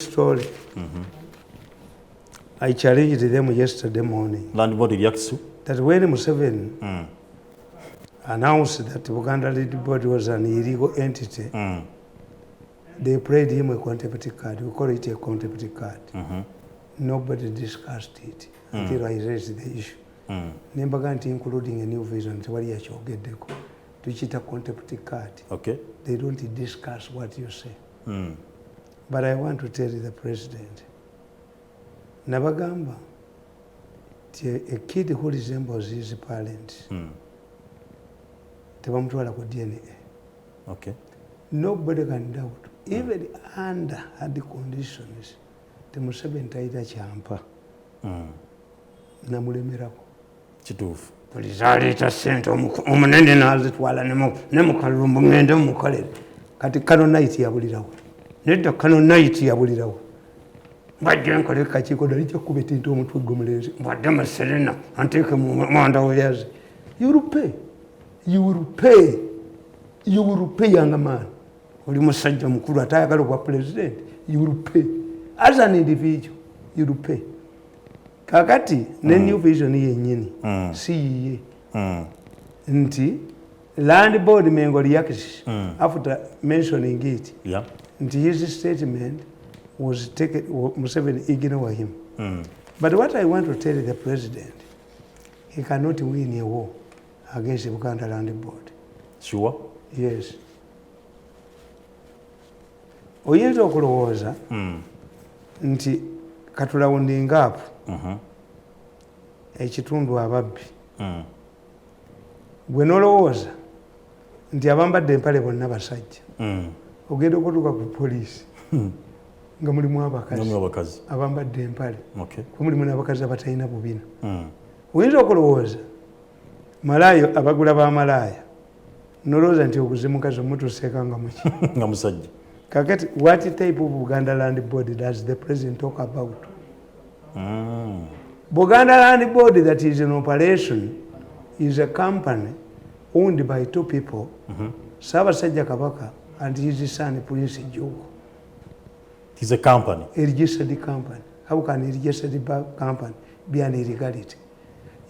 story. I challenged them yesterday morning. Land board reacts that when Museveni announced that Buganda Land Board was an illegal entity, they played him a contempt card. We call it a contempt card. Nobody discussed it until I raised the issue. Nembaganti, including a new vision, to cheat a contempt card. Okay. They don't discuss what you say. But I want to tell the president, Nabagamba, a kid who resembles his parents, DNA. Okay. Nobody can doubt, even under the conditions, the Museveni taida champa. Namulemerako. Chitufu. Polizaleta sente omunene nazitwala nemukalumbu ngende mukolere. Kati kano night yabulirawo. Nedda kano night yabulirawo. Mbadde nkole kakiiko dali kyakubeta ente omutwe gwomulenzi. Mbadde maserena anteeke mu mwanda weyazi. You will pay. You will pay. You will pay, young man. Oli musajja mukulu atayagala okuba president. You will pay. As an individual, you will pay. Kakati ne new vision yennyini si yiye nti land board mengo reacts after mentioning it, nti his statement was taken, Museveni ignore him. But what I want to tell the president, he cannot win a war against the Buganda Land Board. Sure? Yes. Oyinza okulowooza nti katulawundinga apo ekitundu ababbi gwe nolowooza nti abambadde empale bonna basajja ogenda okutuuka ku poliisi nga mulimu abakazi abambadde empale mulimu n'abakazi abatalina bubina. Oyinza okulowooza malaayo abagula b'amalaaya nolowooza nti oguze mukazi omutuuseeka nga muki nga musajja. Kakati, what type of Buganda Land Board does the president talk about? Buganda Land Board that is in operation is a company owned by two people, Sabasajja Kabaka and his son Prince Jogo. It is a company. A registered company. How can a registered company be an illegality?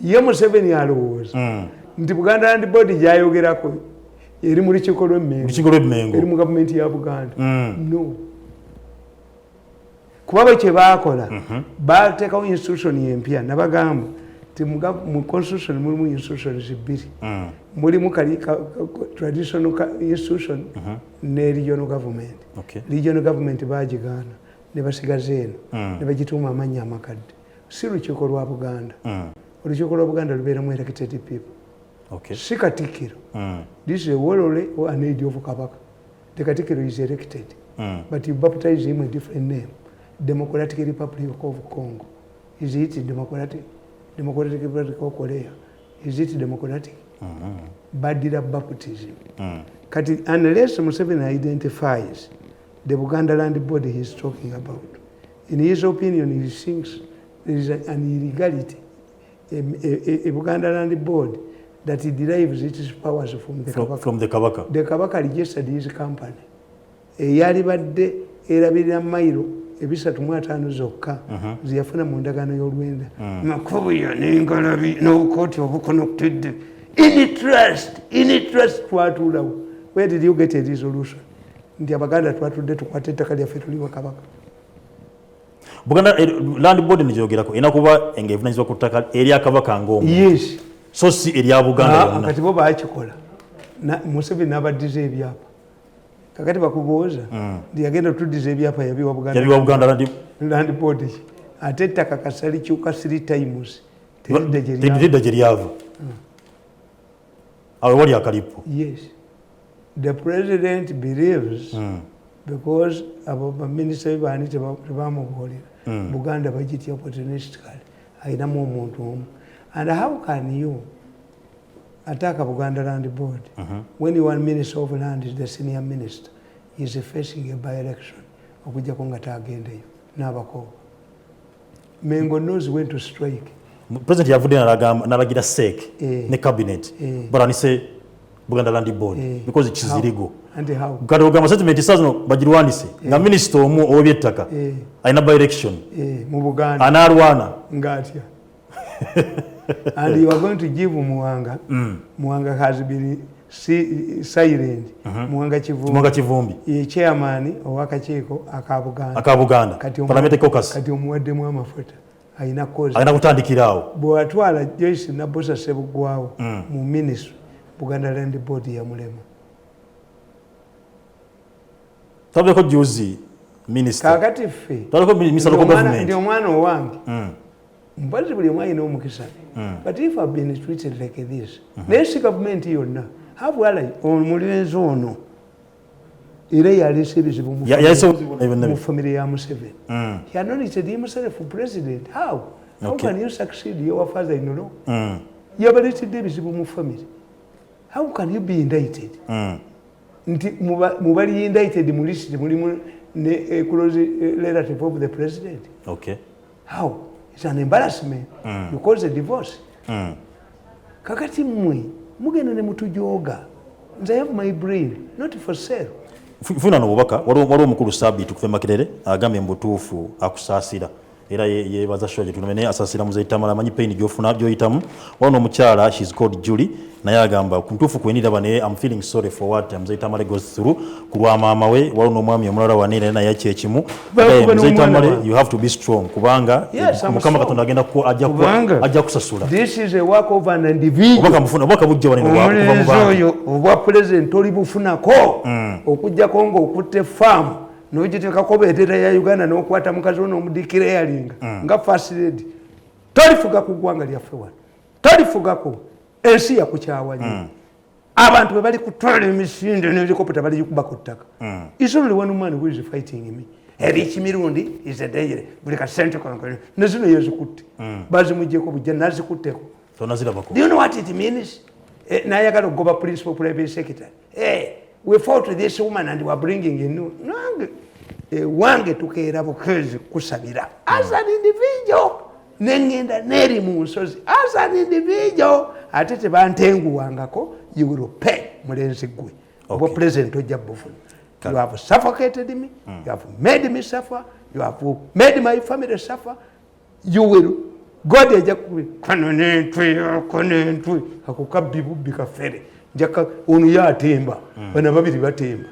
Ye Museveni alowooza nti Buganda Land Board gyayogerako eri mu lukiiko lw'Emmengo eri mu gavumenti ya Buganda. No. Kuba kye baakola baateekawo institution empya nabagamba nti mu constitution mulimu institutions bbiri. Mulimu traditional institution ne regional government. Regional government baagigaana ne basigaza eno ne bagituuma amannya amakadde. Si lukiiko lwa Buganda. Olukiiko lwa Buganda lubeeramu elected people. Si Katikkiro. This is a warole or an aid of Kabaka. The Katikkiro is elected, but you baptize him a different name. Democratic Republic of Congo. Is it Democratic Republic of Korea? Is it democratic? Badira baptism. Unless Museveni identifies the Buganda Land Board he is talking about, in his opinion, he thinks there is an illegality. A Buganda Land Board that he derives its powers from the Kabaka. From the Kabaka. The Kabaka registered his company. Eyali badde erabirira mayiro ebisatu mu ataano zokka ziyafuna mu ndagaano y'olwenda. Makubu yo n'engalabi n'obukooti obukonoktedde. In trust twatuulawo. Where did you get a resolution? Nti Abaganda twatudde tukwate ettaka lyaffe tuliwa Kabaka. Buganda Land Board nigyogerako ena kuba engevunanyizibwa ku ttaka erya Kabaka ng'omu. Yes. So si erya Buganda yonna. Kati bo baakikola. Museveni n'abaddiza ebyapa. Kakati bakubooza nti yagenda otuddiza ebyapa yabiwa Buganda Land Board. Ate ettaka kasali kyuka 3 times. Teridda gye lyava. Awe wali akalipo. Yes. The president believes because abo baminisita baani tebamubuulira Buganda bagitya opportunistically ayinamu omuntu omu. And how can you attack a Buganda Land Board when you are Minister of Land is the senior minister is facing a by-election okujjako nga taagendeyo n'abakooba. Mengo knows when to strike. President yavudde n'alagira SEC ne cabinet balanise Buganda Land Board because it is illegal. And how? Kati ogamba settlement sazino bagirwanise nga minister omu ow'eby'ettaka alina by election mu Buganda anaalwana ngatya. And you are going to give Muwanga. Muwanga has been silent. Muwanga Kivumbi. Ye chairman ow'akakiiko aka Buganda. Parliamentary caucus. Kati omuwaddemu amafuta. Ayina kozi. Ayina kutandikirawo. Bw'atwala Joyce Nabosa Ssebuggwawo mu ministry Buganda Land Board ya mulema. Tabeko juzi minister. Kakati ffe. Tabeko minister of government. Ndio mwana owange. Mbazi buli omwana omukisa. But if I've been treated like this, next government yonna habwala omulenzi ono era yalese ebizibu mu family ya Museveni. He anointed himself for president. How can you succeed your father in law? Yabaletedde ebizibu mu family. How can you be indicted? Nti mubali indicted mu list mulimu ne close relative of the president. Okay. How? It's an embarrassment. You cause a divorce. Kakati mmwe mugenda ne mutujoga. Nze I have my brain, not for sale. Funa n'obubaka waliwo omukulu Sabbiiti kuva Makerere agambye mbutuufu akusaasira era yebaza shoje tunamene asasira muze Tamale amanyi pain gyofuna gyoyitamu wano omukyala she's called Julie naye agamba kuntuufu kwenira bane I'm feeling sorry for what muze Tamale goes through kulwa maama we waliwo omwami omulala wanene naye kyekimu muze Tamale you have to be strong kubanga Mukama Katonda agenda ko ajja kusasula. This is a work of an individual. Obaka bujja wanene kuva mu bantu obwa president oli bufunako okujja kongo okutte farm n'ogiteekako bendera ya Uganda n'okwata mukazi ono omudikira eyalinga nga first lady tolifuga ku ggwanga lyaffe wano tolifugako ensi yakukyawa nnyo abantu bwe bali kutwala emisinde n'helicopter bali gikuba ku ttaka. It's only one man who is fighting me. Eriki Mirundi is a danger buli kasente kono ne zino yezikutte bazimuggyeko bujja nazikutteko. Do you know what it means? Nayagala okugoba principal private secretary. We fought with this woman and we are bringing in wange tukeera bukezi kusabira as an individual nengenda neri mu nsozi as an individual ate tebantenguwangako you will pay mulenzi gwe obwo president ojja bufuna. You have suffocated me, you have made me suffer, you have made my family suffer. You will God ejja kubi konentwe akukabbi kafere njaka onu yatemba bana babiri batemba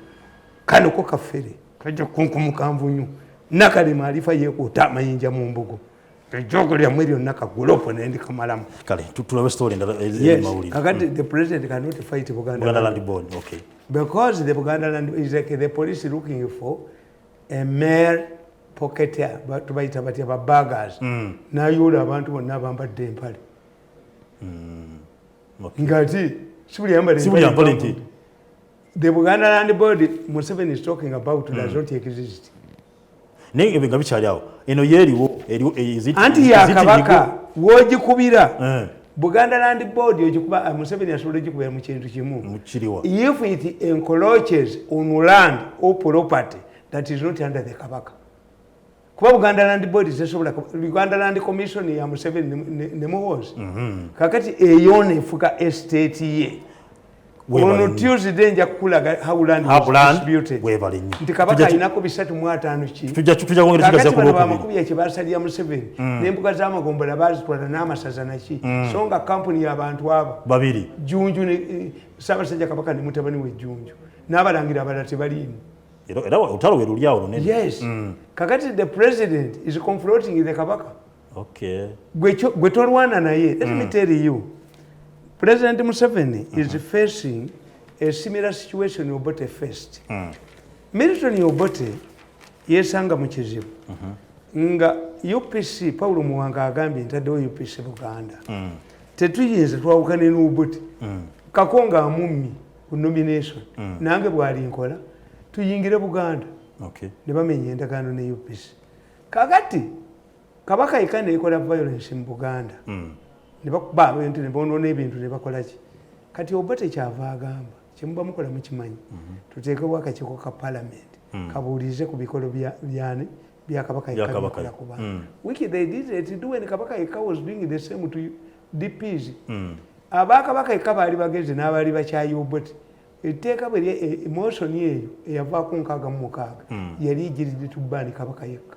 kano ko kafere kajja kunkumukamvunyu nakali maarifa yekuta amayinja mu mbugo ejogo lya mweri onaka gulopo nendi kamalamu kale tutulawe story ndala mawuli. Kakati the president cannot fight Buganda Land Board. Okay. Because the Buganda Land is like the police looking for a mere pocketeer but baita batia baggers nayo abantu bonna bambadde empale ngati sibuli ambale. The Buganda Land Board Museveni is talking about does not exist. Nenge benga bichali awo eno yeriwo eziti anti ya kabaka wogikubira Buganda Land Board yogikuba Museveni asobola gikubira mu kintu kimu mukiriwa if it encroaches on land or property that is not under the kabaka. Kuba Buganda Land Board zesobola Buganda Land Commission ya Museveni ne muhozi kakati eyone efuka estate ye ono Tuesday nja kukulaga how land was distributed. Nti kabaka inako bisatu mu 5 ki tujja kwongera tugaza ku lokubiri amakumi ekibasali ya Museveni n'embuga z'amagombola bazitwala n'amasaza naki songa kampuni y'abantu abo babiri Junju ne Ssaabasajja kabaka ne mutabani we Junju n'abalangira abalala tebaliimu era utalo werulyawo ne. Yes. Kakati the president is confronting the kabaka. Okay. Gwe tolwana naye. Let me tell you. President Museveni is facing a similar situation Obote faced. Milton Obote yesanga mu kizibu. Nga UPC Paulo Muwanga agambye ntaddewo UPC Buganda. Tetuyinza twawukane n'Obote. Kakonga amummi ku nomination. Nange bwali nkola tuyingire Buganda. Okay. Ne bamenye endagaano ne UPC. Kakati kabaka ikane ekola violence mu Buganda. Ne bakuba abantu ne bonoona ebintu ne bakola ki. Kati Obote kyava agamba kyemuba mukola mukimanyi. Tuteekewo akakiiko ka parliament. Kabuulize ku bikolo bya kabaka ikakola kuba. Which they did it do when kabaka ika was doing the same to DPs. abakabaka eka baali bagezi n'abaali bakyayoboti etteeka bwe emotion eyo eyavaako 66 yali igiridde tubbaani kabaka yekka.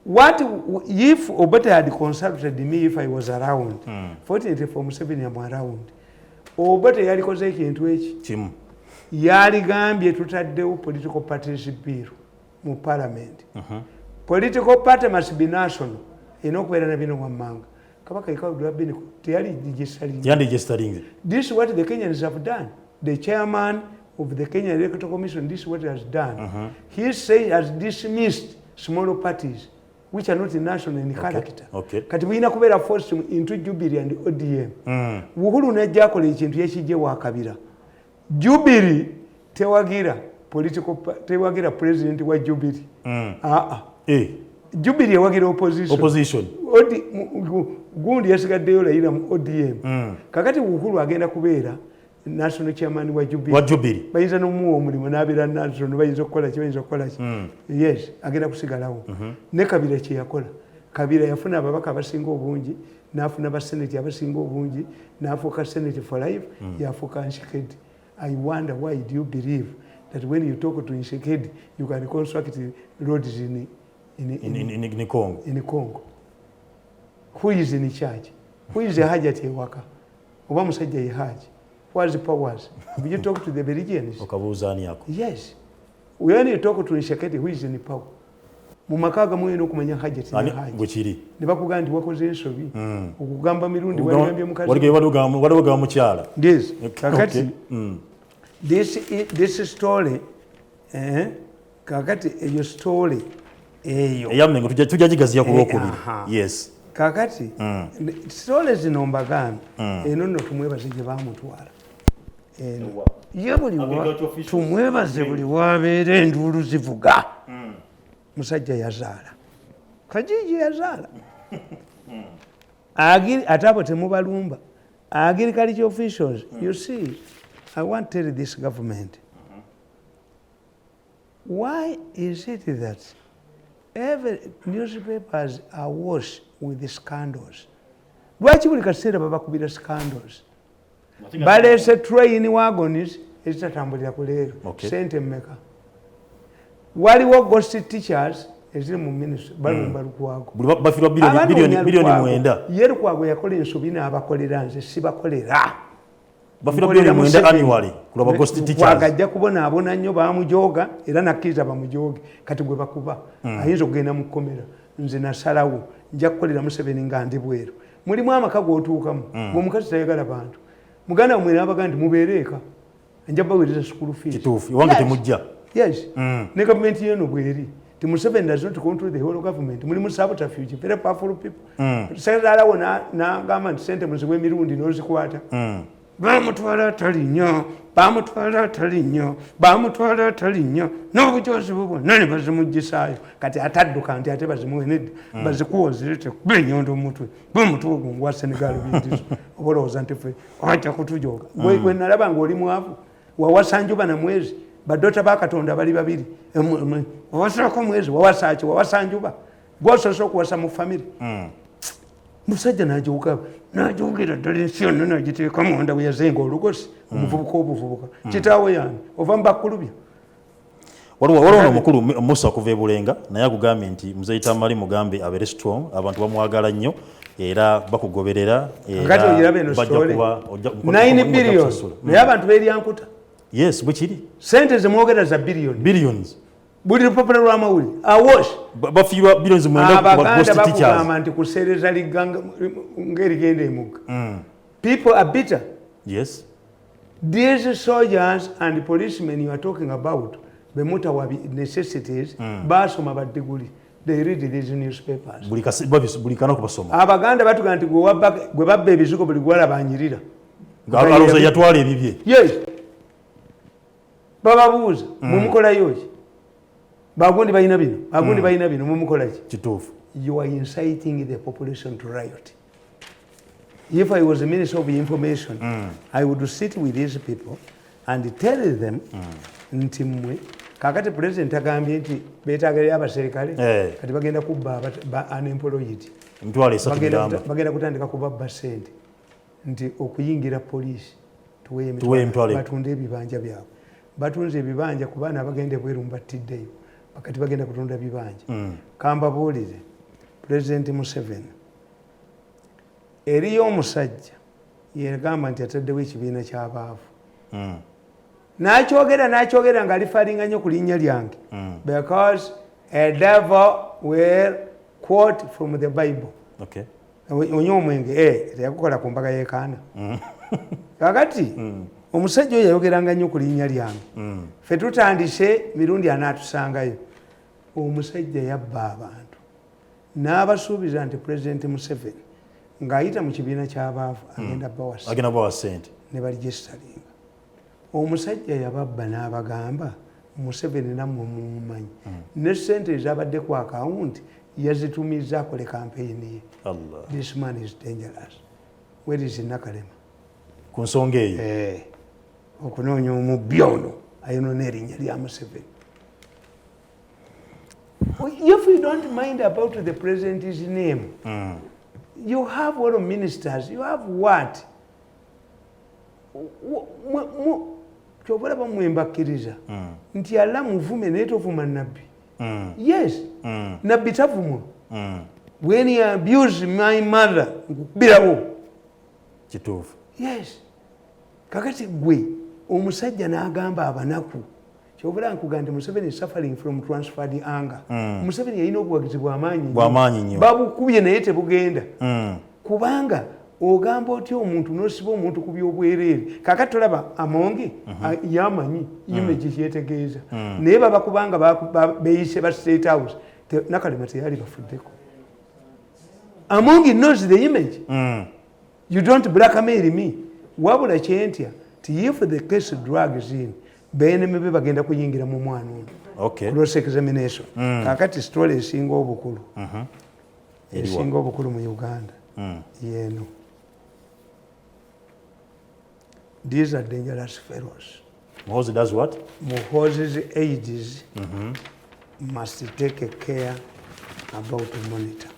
What if Obote had consulted me if I was around? Fortunately for Museveni I'm around. Obote yalikoze ekintu eki yaligambye tutaddewo political parties bill mu parliament. Political party must be national. Enokubeera na bino wammanga. Kabaka ikawudwa bino teyali registering. This is what the Kenyans have done. The chairman of the Kenya Electoral Commission, this is what he has done. He has dismissed small parties which are not national in character. Kati buyina kubeera forced into Jubilee and ODM. Uhuru najja akola ekintu ekijje wakabira. Jubilee tewagira president wa Jubilee. Jubilee ewagira opposition. Gundi yasigaddeyo layira mu ODM. Kakati Uhuru agenda kubeera national chairman wa Jubilee. Bayinza n'omuwa omulimu n'abeera national bayinza okukola ki. Yes, agenda kusigalawo. Ne Kabira kye yakola. Kabira yafuna ababaka abasinga obungi, n'afuna baseneti abasinga obungi, n'afuuka senate for life, yafuuka Nshikedi. I wonder why do you believe that when you talk to Nshikedi you can construct roads in Congo? Who is in charge? Who is the Hajat Ewaka? Oba musajja ye Haji. What's the powers? Have you talked to the Belgians? Yes. When you talk to Nshikedi, who is in the power? Mumakaga muyina okumanya Hajat Haji. Ne bakugamba nti wakoze ensobi. Okugamba Mirundu walibambye mukazi. Waliwo mukyala. Yes. Kakati this story kakati eyo story eyo. Eyamengo tujja gigaziya ku lwokubiri. Yes. Kakati story zino mbagambe eno nno tumwebaze gye bamutwala. Ye tumwebaze buli wabeera enduulu zivuga. Musajja yazaala. Kajiji yazaala. Ate abo temubalumba. Agriculture officials, you see, I want to tell this government, why is it that every newspapers are awash with the scandals? Lwaki buli kaseera babakubira scandals? Baleese train wagons ezitatambulira ku leero. Sente mmeka? Waliwo ghost teachers eziri mu ministry balumba Lukwago. Bafirwa bilioni 9. Ye Lukwago yakola ensobi n'abakolera nze sibakolera. Bafirwa bilioni 9 annually kulaba ghost teachers. Wagajja kubonaabona nnyo bamujoga era nakkiriza bamujoge kati gwe bakuba. Ayinza okugenda mu kkomera. Nze nasalawo nja kukolera Museveni nga ndi bweru. Mulimu amaka g'otuukamu. Omukazi tayagala bantu. Muganda mmwe n'abaga nti mubeereeka. Nja baweereza school fees. Kituufu. Iwange temujja. Yes. Ne gavumenti yeno bweri. The Museveni does not control the whole government. Mulimu subterfuge, very powerful people. Sekatala na government sente muziwe Mirundu n'ozikwata. Bamutwala tali nnyo. N'obujozi bubwo nani bazimuggisaayo. Kati atadduka nti ate bazimuwe nedda. Bazikuwozirete kuba ennyondo omutwe. Bamutwe ogwo ngwa Senegal bindizo. Obolowooza nti ffe wajja kutujoga. Gwe nalaba ng'oli mwavu. Wawasa njuba na mwezi. Badota ba Katonda bali babiri. Wawasako mwezi, wawasaki, wawasa njuba. Gwosoose okuwasa mu family. Musajja n'ajoogera ddala ensi yonna n'agiteeka munda bwe yazenga olugosi. Omuvubuka obuvubuka. Kitaawe yange ova mu bakulubya. Waliwo omukulu Musa okuva e Bulenga naye agugambye nti Muzeeyi Tamale mugambe abeere strong, abantu bamwagala nnyo era bakugoberera. Kati ogiraba eno story 9 billion naye abantu beeryankuta. Yes, bwekiri. Sente zemwogera za billions. Buli lupapula lw'amawulire awash. Bafiirwa billions mwenda ku ghost teachers. Abaganda bakugamba nti kuseereza ligganga ng'erigenda emugga. People are bitter. Yes. These soldiers and policemen you are talking about, bemuta wa necessities, basoma badiguli. They read these newspapers. Buli kana kubasoma. Abaganda batuga nti gwe babba ebizigo buli gwala banyirira. Aloza yatwala ebibye. Yes. Bababuuza mumukolayo ki? Bagundi balina bino mumukola ki? Kituufu. You are inciting the population to riot. If I was a Minister of Information, I would sit with these people and tell them nti mmwe kakati president agambye nti beetaagalira abaserikale kati bagenda kubba unemployed. Bagenda kutandika kubabba ssente. nti okuyingira poliisi tuwe emitwalo batunde ebibanja byabwe batunze ebibanja ku baana bagenda ebweru mbattiddeyo bakati bagenda kutunda bibanja kambabuulire Pulezidenti Museveni eriyo omusajja yegamba nti ataddewo ekibiina ky'abaavu n'akyogera ng'alifalinga nnyo ku linnya lyange because a devil will quote from the Bible. Onywa omwenge teyakukola ku mbaga y'ekaana kakati omusajja oyo yayogeranga nnyo ku linnya lyange ffe tutandise mirundi anaatusangayo omusajja yabba abantu n'abasuubiza nti Pulezidenti Museveni ng'ayita mu kibiina ky'abaavu agenda bawa ssente ne baligestalinga omusajja yababba n'abagamba Museveni nammwe mumumanyi ne ssente ezabadde ku akawunti yazitumiza akole kampeyini ye. This man is dangerous. Where is Nakalema? Ku nsonga eyo okunoonya omubbi ono ayonona erinnya lya Museveni. If you don't mind about the president's name, you have all ministers, you have what? Kyobalaba mmwe mbakkiriza nti alla muvume naye tovuma nabbi. Yes, nabbi tavumwa. When he abused my mother, nkukubirawo. Kituufu. Yes. Kakati gwe omusajja n'agamba abanaku kyobula nkugamba Museveni is suffering from transferred anger. Museveni yalina obuwagizi bw'amaanyi nnyo babukubye naye tebugenda kubanga ogamba otya omuntu n'osiba omuntu ku by'obwereere kakati tolaba Amongi yamanyi image kyetegeeza naye babakubanga beyise ba State House Nakalema teyali bafuddeko. Amongi knows the image. You don't blackmail me. Wabula kyentya ti if the case drags in beneme be bagenda kuyingira mu mwana ono cross examination kakati story esinga obukulu esinga obukulu mu Uganda yeno. These are dangerous fellows. Muhoozi does what? Muhoozi's aides must take care about the monitor.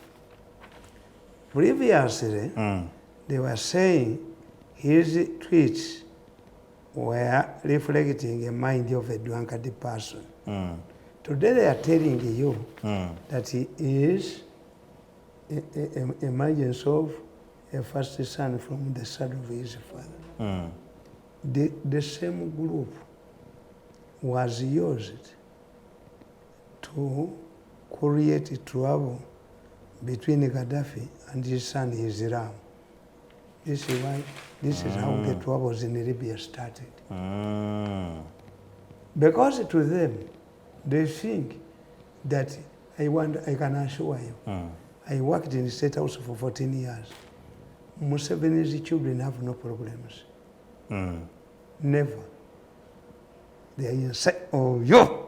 Previously they were saying his tweets were reflecting a mind of a drunkard person. Today they are telling you that he is an emergence of a first son from the son of his father. The same group was used to create trouble between Gaddafi and his son Islam. This is how the troubles in Libya started. Because to them, they think that I can assure you, I worked in the State House for 14 years. Museveni's children have no problems. Never. They are inside, oh yo,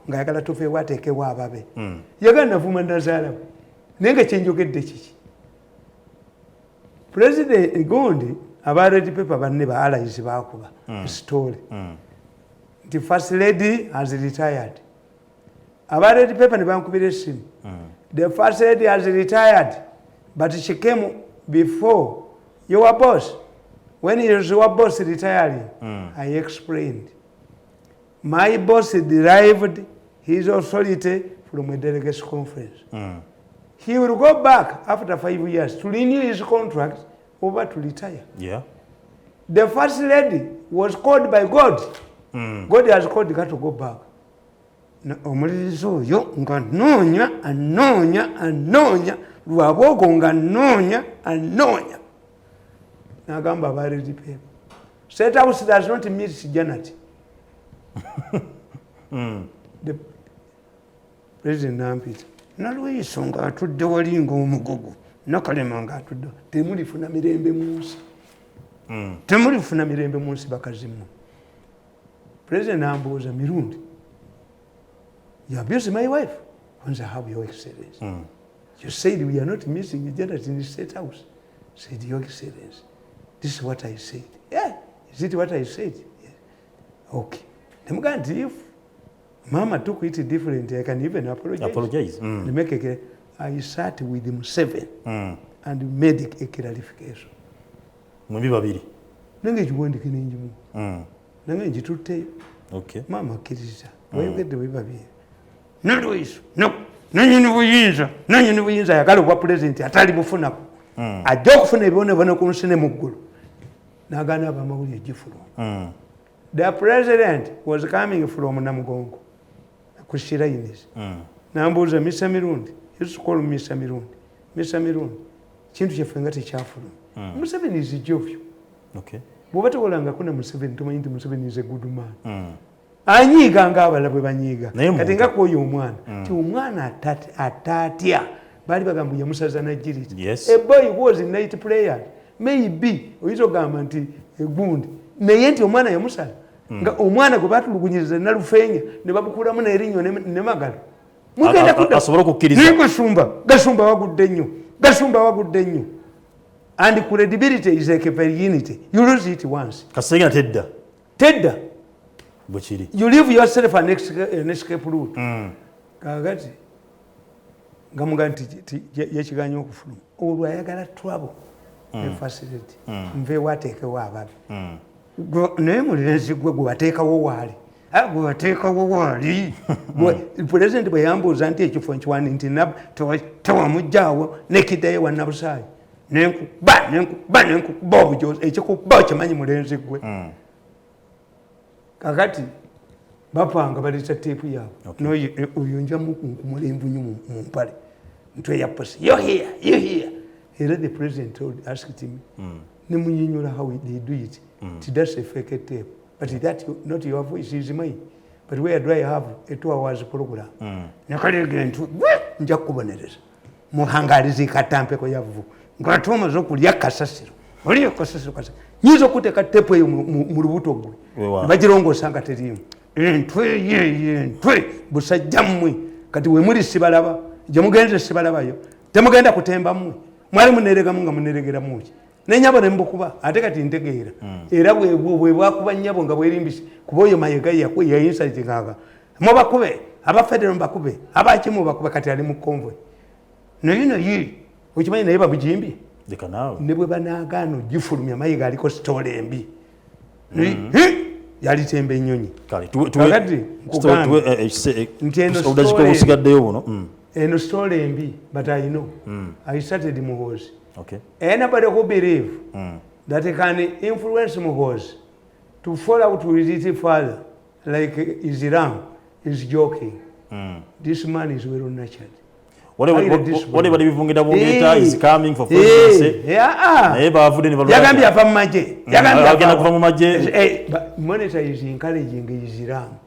ngayagala tufe wateekebwa ababe. Yagala navuma ndazaala we. Naye nga kyenjogedde kiki. President Gondi aba Red Pepper banne ba allies baakuba story. The first lady has retired. Aba Red Pepper ne bankubira essimu. The first lady has retired, but she came before your boss. When your boss retiring, I explained. My boss derived his authority from a delegates conference. He will go back after 5 years to renew his contract over to retire. Yeah. The first lady was called by God. God has called her to go back. Omuliriza oyo nga anoonya lwabwogo nga anoonya n'agamba aba Red Pepper. State House does not meet Janati. The President Nampita nalweyiso ng'atudde wali ng'omugogo Nakalema ng'atudde temulifuna mirembe mu nsi bakazi mmwe. President ambuuza Mirundu, you abuse my wife? Once I have your excellency. You said we are not missing Janati in the State House. Said, Your Excellency, this is what I said. Yeah, is it what I said? Yeah. Okay. If Mama took it differently, I can even apologize. I sat with Museveni and made a clarification. Mwembi babiri. Nange ekiwandiike n'enjimu. Nange ngitutteyo. Maama akkiriza. Wayogedde bwe babiri. Nolweiso. No. Nannyini buyinza ayagala obwa pulezidenti atali bufunako. Ajja okufuna ebibonerezo ku nsi ne mu ggulu. N'agaana ab'amawulire gifuluma. The president was coming from Namugongo. Kushira Ines. Nambuza Mr. Mirundu. He used to call me Mr. Mirundu. Mr. Mirundu. Chintu kyaffe tekyafuluma. Museveni is jovyo. Bw'oba tewolanga kuna Museveni tomanyi nti Museveni is a good man. Anyiiga ng'abalala bwe banyiiga. Kati nga kwoyo omwana. Ti omwana atatya. Baali bagamba yamusaza najjiriti. A boy was a night player. Maybe oyinza ogamba nti egundi. Naye nti omwana yamusala. Nga omwana gwe baatulugunyiriza nalufeenya ne babukulamu n'erinnyo ne magalo. Mugenda kudda. Asobola okukkiriza. Naye Gasumba wagudde nnyo. Gasumba wagudde nnyo. And credibility is like a virginity. You lose it once. Kasenga tedda. Tedda. Bwekiri. You leave yourself an escape route. Kaagati nga muga nti yekiganyo okufuluma. Olwo ayagala trouble. Facility. Nve wateekewo ababi. Naye mulenzi gwe wateekawo waali. Gwe wateekawo waali. Pulezidenti bwe yambuuza nti ekifo nkiwani nti tewamuggyaawo nekiddayo wa Nabusaayi. Nenkuba obujozi ekikuba okimanyi mulenzi gwe. Kakati bapanga baleeta teepu yaabwe. Oyo nja mukumula envunyu mu mpale. Ntwe ya posi. You're here. Era the president asked him. Ne munyinyula how they do it. That's a fake tape. But that not your voice is mine. But where do I have a 2 hours program? Nakalege ntu nja kubonereza. Muhangalizi katampeko yavu. Ngatoma zokulya kasasiro. Oliyo kasasiro kasa. Nyizo kuteka tape eyo mu lubuto gwe. Bagirongo sanga terimu. Ntwe busajja mmwe kati we muri sibalaba. Je mugenze sibalabayo. Temugenda kutemba mmwe. Mwali munerega munga muneregera muki. Nenyabo nembukuba ate kati ntegeera. Era bwe bwakuba nyabo nga bwerimbisi kuboyo mayega ya insult ngaga. Mo bakube aba federal bakube abakimu bakube kati ali mu convoy. Nayino yi ukimanyi naye babujimbi. Dekanawe. Ne bwe banagaano gifulumya mayiga aliko story embi. Yali tembe nyonyi. Kale tuwe usigaddeyo buno. Eno story embi but I know. I started Muhozi. Okay. Anybody who believe that he can influence Muhozi to fall out with it further, like Islam, is joking. This man is well nurtured. Whatever the Buganda is coming for presidency. Yagambye ava mu magye. Yagambye kuva mu magye. Monitor is encouraging Islam.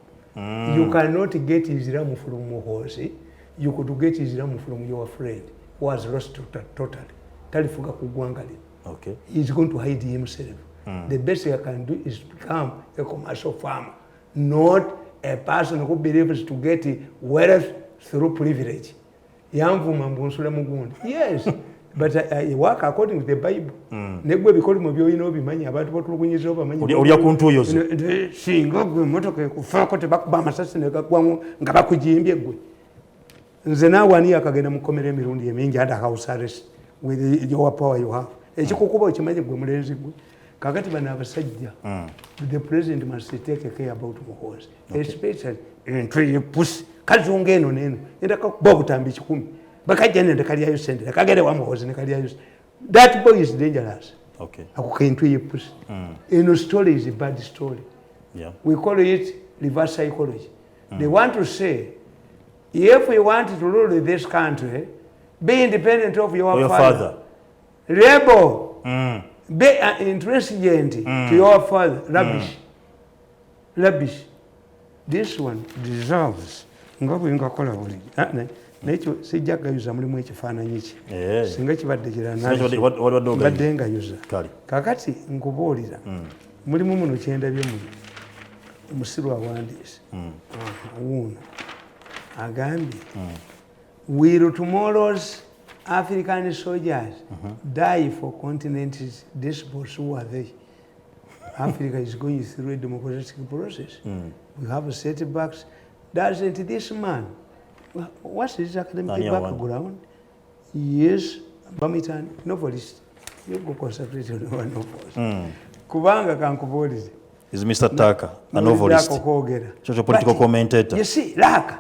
You cannot get Islam from Muhozi. You could get Islam from your friend who has lost totally. Talifuga kugwanga lino. Okay. He's going to hide himself. The best he can do is become a commercial farmer, not a person who believes to get wealth through privilege. Yamvuma mbunsula mugundi. Yes, but I work according to the Bible. Negwe bikoli mu byoyina obimanyi abantu batulugunyiza obamanyi. Oli akuntuyozo. Singa gwe motoka ekufaako tebakuba amasasi ne gagwamu nga bakujimbye gwe. Nze naawe ani akagenda mukomera emirundi emingi under house arrest with your power you have. Ekikukuba okimanyi gwe mulenzi gwe. Kakati bano abasajja. The president must take care about Muhozi. Especially entry ye pussy. Kazunga eno neno. Enda kakuba obutambi 10. Bakajja nende kalyayo sente. Kagere wa Muhozi ne kalyayo. That boy is dangerous. Okay. Akukentry ye pussy. Eno story is a bad story. Yeah. We call it reverse psychology. They want to say, if we want to rule this country, be independent of your father. Rebel. Be intransigent to your father. Rubbish. Rubbish. This one deserves. Ngabu ingakola buli. Nekyo sijja gayuza mulimu ekifaananyi ki. Singa kibadde kirana. Badde ngayuza. Kakati nkubuulira. Mulimu muno kyendabye muno. Omusiru awandiise. Wuuno. Agambye. Will tomorrow's African soldiers die for continents despots who are they? Africa is going through a democratic process. We have setbacks. Doesn't this man, what's his academic background? Yes, bamitani novelist you go concentrate on one novel kubanga kankubuulize is Mr. Tucker a novelist social political commentator you see Laka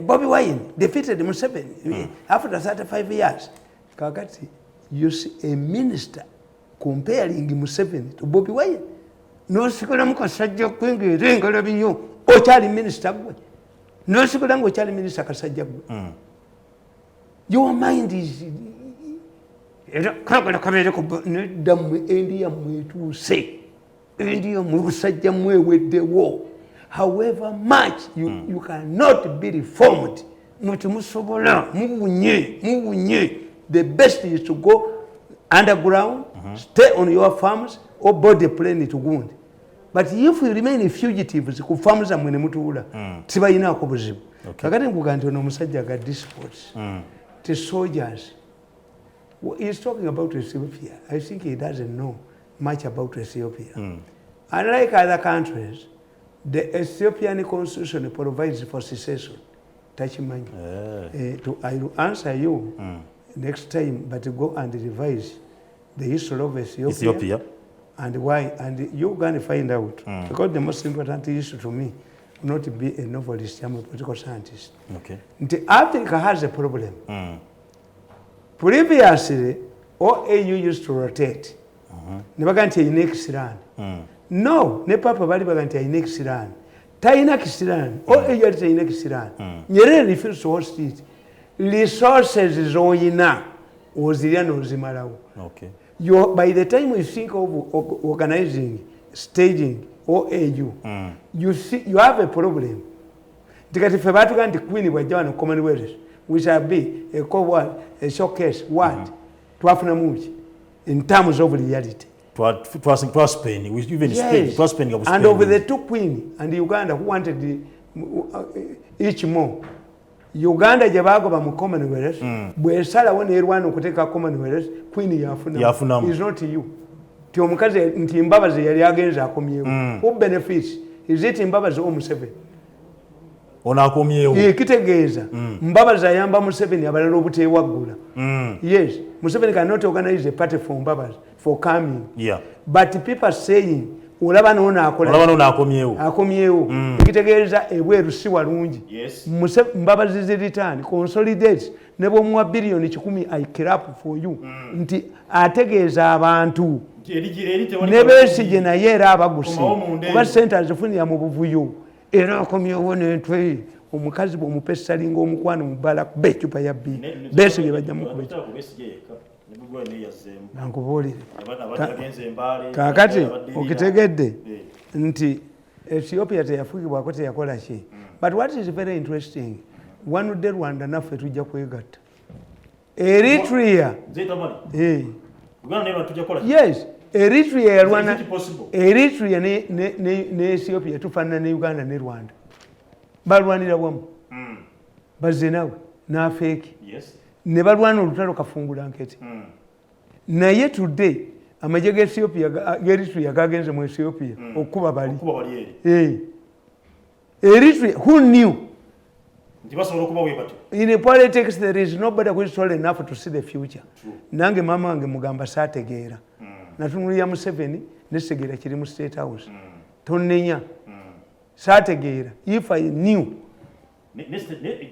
Bobby Wine defeated Museveni after 35 years kakati you see a minister comparing Museveni to Bobby Wine no sikula mukasajja kwingira engalo binyo okyali minister gwe no sikula ngo okyali minister kasajja gwe your mind is kakala kabere ko damu India mwetuse India mwusajja mweweddewo however much you cannot be reformed muti musobola mubunye the best is to go underground stay on your farms or board the plane to Uganda but if you remain fugitives ku farms amwe ne mutuula tibayinaako buzibu kakati nkugamba ono omusajja ga discourse the soldiers he's talking about Ethiopia. I think he doesn't know much about Ethiopia. Unlike other countries, the Ethiopian constitution provides for secession. Tachimani. I will answer you next time, but go and revise the history of Ethiopia. And why. And you're going to find out. Because the most important issue to me, not to be a novelist, I'm a political scientist. Okay. Africa has a problem. Previously, OAU used to rotate. Nebaga nti ayina ekisiraani. No, ne papa bali baga nti ayina ekisiraani. Tayina kisiraani. OAU ati tayina kisiraani. Nyerere refused to host it. Resources z'oyina ozirya n'ozimalawo. Okay. By the time you think of organizing, staging OAU, you have a problem. Tikati fe batuga nti Queen bwajja wano Commonwealth. We shall be a co-word, a showcase, what? Twafuna much in terms of reality. Twas Spain, we even yes. Spain, Spain. And over the two Queen and Uganda who wanted each more. Uganda jabagoba mu Commonwealth, bwesala wone erwana okuteka Commonwealth, Queen yafuna. Is not you. Ti omukazi nti mbabazi yali agenza akomyewo. Who benefits? Is it mbabazi o Museveni? Onakomyewo kitegeeza Mbabazi ayamba Museveni abalala obuteewaggula yes Museveni cannot organize a party for Mbabazi for coming but people saying olaba nono akomyewo kitegeeza ebweru si walungi Mbabazi ziritan consolidate ne bwomuwa billion 10 I care for you nti ategeeza abantu ne Besigye naye era abagusi kuba sente azifunira mu buvuyo era akomyewo n'entwe omukazi bw'omupesa linga omukwano mubala kuba ecupa ya bii Besigye bajjamu nankubuulire kaakati okitegedde nti Ethiopia teyafugibwako teyakola ki but what is very interesting wanudde Rwanda naffe tujja kwegatta Eritrea yes Eritrea yalwana Eritrea ne Ethiopia tufaanana ne Uganda ne Rwanda balwanira wamu bazze nawe n'afeeki ne balwana olutalo kafungula nkete naye today amagye g'Eritrea gagenze mu Ethiopia okukuba bali Eritrea who knew in politics there is nobody who is tall enough to see the future nange mama wange mugamba saategeera natunulira Museveni nesegeera kiri mu State House tonnenya saategeera if I knew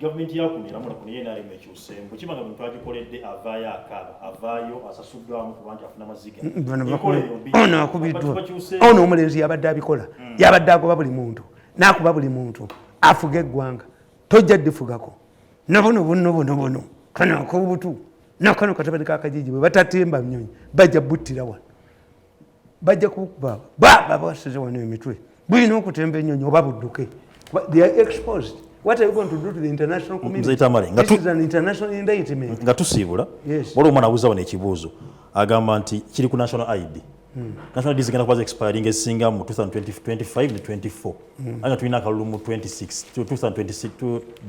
government yakumira mula kuno yena ali mekyuse mukimanga muntu agikoledde avaayo asasuddwamu kubanga afuna maziga ono akubiddwa ono omulenzi yabadde abikola yabadde agoba buli muntu n'akuba buli muntu afuga eggwanga tojja ddifugako nobono kano akobutu nakano katabani kakajiji bwe batatemba mnyonyi bajja buttira wano bajja kukuba baba basize wano emitwe bulina okutemba ennyonyi oba budduke they are exposed. What are you going to do to the international community? This is an international indictment. Nga tusiibula waliwo omwana abuuza wano ekibuuzo agamba nti kiri ku national ID national ID zigenda kuba expiring ezisinga mu 2025 ne 24 anga tulina akalulu mu 2026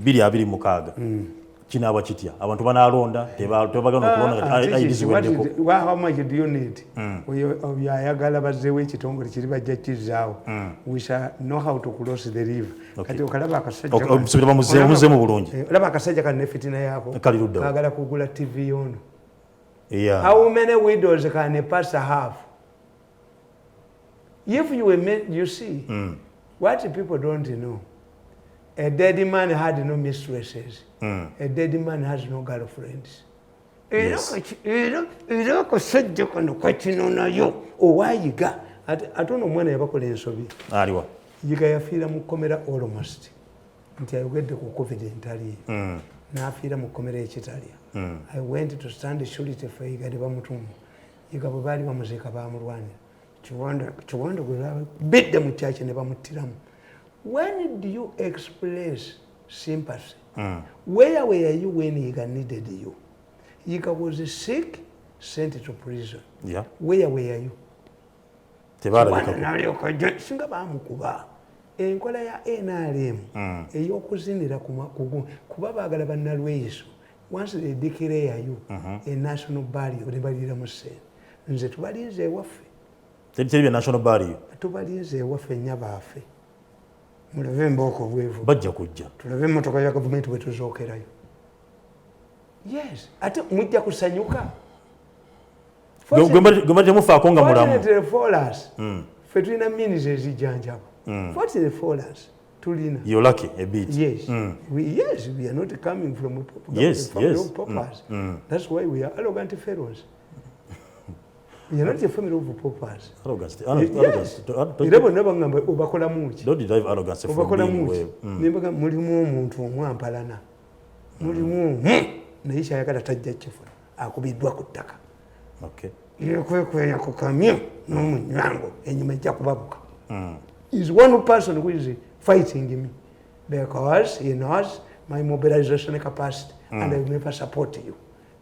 2026 kinaaba kitya abantu banaalonda tebagenda okulonda ID ziweddeko. How much do you need? Oyayagala bazzeewo ekitongole kiri bajja kizaawo. We shall know how to cross the river. Kati okalaba akasajja muzeemu bulungi olaba akasajja kalina fitina yaako kaagala kugula TV ono Yeah. How many widows can a pastor have? If you were you see, what people don't know, a dead man had no mistresses. A dead man has no girlfriends. Yes. Oh, why you got? I don't know when I ever called in Soviet. Aliwa. You got feel mukomera almost. Until I get the COVID in Italy. Now feel mukomera Italia. I went to stand the surety for Igadibamutum. You got a body of music about Murwani. Chiwanda beat them with church and never mutiram. When do you express sympathy? Where were you when Iga needed you? Iga was sick, sent to prison. Yeah. Where were you? Singa bamukuba enkola ya NRM eyokuzinira kuba baagala bannalweyiso once they declare you a national barrier nebalira mu ssente nze tubalinze ewaffe teri national barrier tubalinze ewaffe nnya baffe mulave embooko bwevu bajja kujja tulave emmotoka ya gavumenti bwe tuzookerayo yes ate mujja kusanyuka gwemba temufaako nga mulamu ffe tulina minis ezijjanjaba fortunately for us tulina you're lucky a bit yes we are not coming from paupers. That's why we are arrogant fellows. We are not a family of paupers. Arrogance. Don't derive arrogance from being well. Mulimu omuntu omwampalana mulimu naye kyayagala tajja kifuna akubiddwa ku ttaka yekwekweya ku kamyo n'omunywango enyuma ejja kubabuka. Is one person who is fighting me because he knows my mobilization capacity and I will never support you.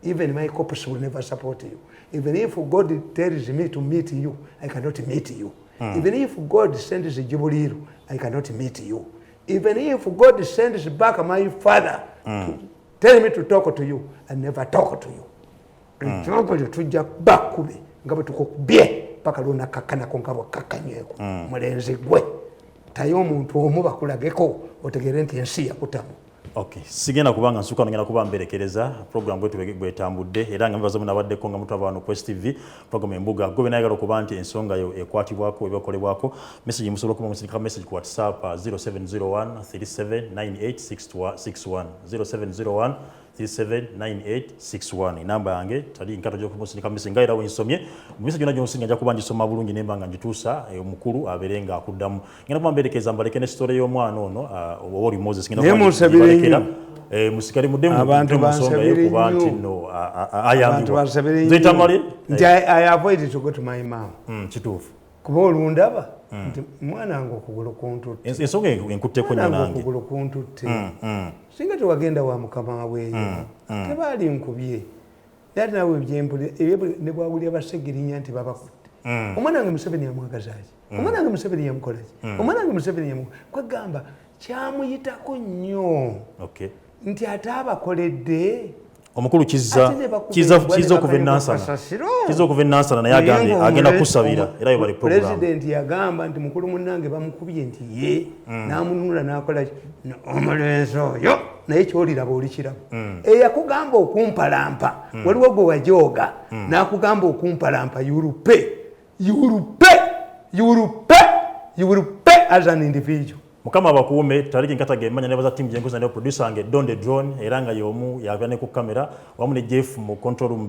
Even my corpus will never support you. Even if God tells me to meet you, I cannot meet you. Even if God sends a Jubilee, I cannot meet you. Even if God sends back my father to tell me to talk to you, I never talk to you. Tujja bakube ngabo tukubye paka luna kakana konkabo kakanyweko mulenzi gwe tayo omuntu omu bakulageko otegere nti ensi yakutamu. Okay, sigenda kubanga nsuka ngenda kuba mberekereza program bwetu bwetambudde era nga mbaza munabaddeko nga mutaba wano Quest TV program embuga gobe nayagala okuba nti ensonga yo ekwatibwako ebikolebwako message musobola okuba musindika message ku WhatsApp 0701 379861 0701 379861 namba yange tali nkato jo kumusindika message ngaira winsomye message yona jonsinga nja kuba njisoma bulungi nemba nga njitusa omukulu aberenga akuddamu ngenda kuba mberekeza mbaleke ne story y'omwana ono owoli Moses ngenda kuba musikali mudemu abantu bansabire kubanti no abantu bansabire nze Tamale nti I avoid to go to my mom kituufu kuba olundaba nti mwana ngo okugulu kuntutte ensonga enkutte ko nyanange okugulu kuntutte singa tewagenda wa mukama weeyo tebaali nkubye yali nawe ebyempule ne bwabuli abasegirinya nti babakutte omwana wange Museveni yamwagazaaki omwana wange Museveni yamukolaki omwana wange Museveni kwegamba kyamuyitako nnyo nti ate abakoledde omukulu kiza okuva enansana naye agenda kusabira era yobali program president yagamba nti mukulu munnange bamukubye nti ye n'amununula n'akola omulenzi oyo naye kyoliraba olikirabo eyakugamba okumpalampa waliwo gwe wajooga n'akugamba okumpalampa yurupe as an individual. Mukama bakuume tariki nkataga emanya nebaza team jengoza ne producer ange Donde Drone era nga yomu yabane ku kamera wamu ne Jeff mu control room.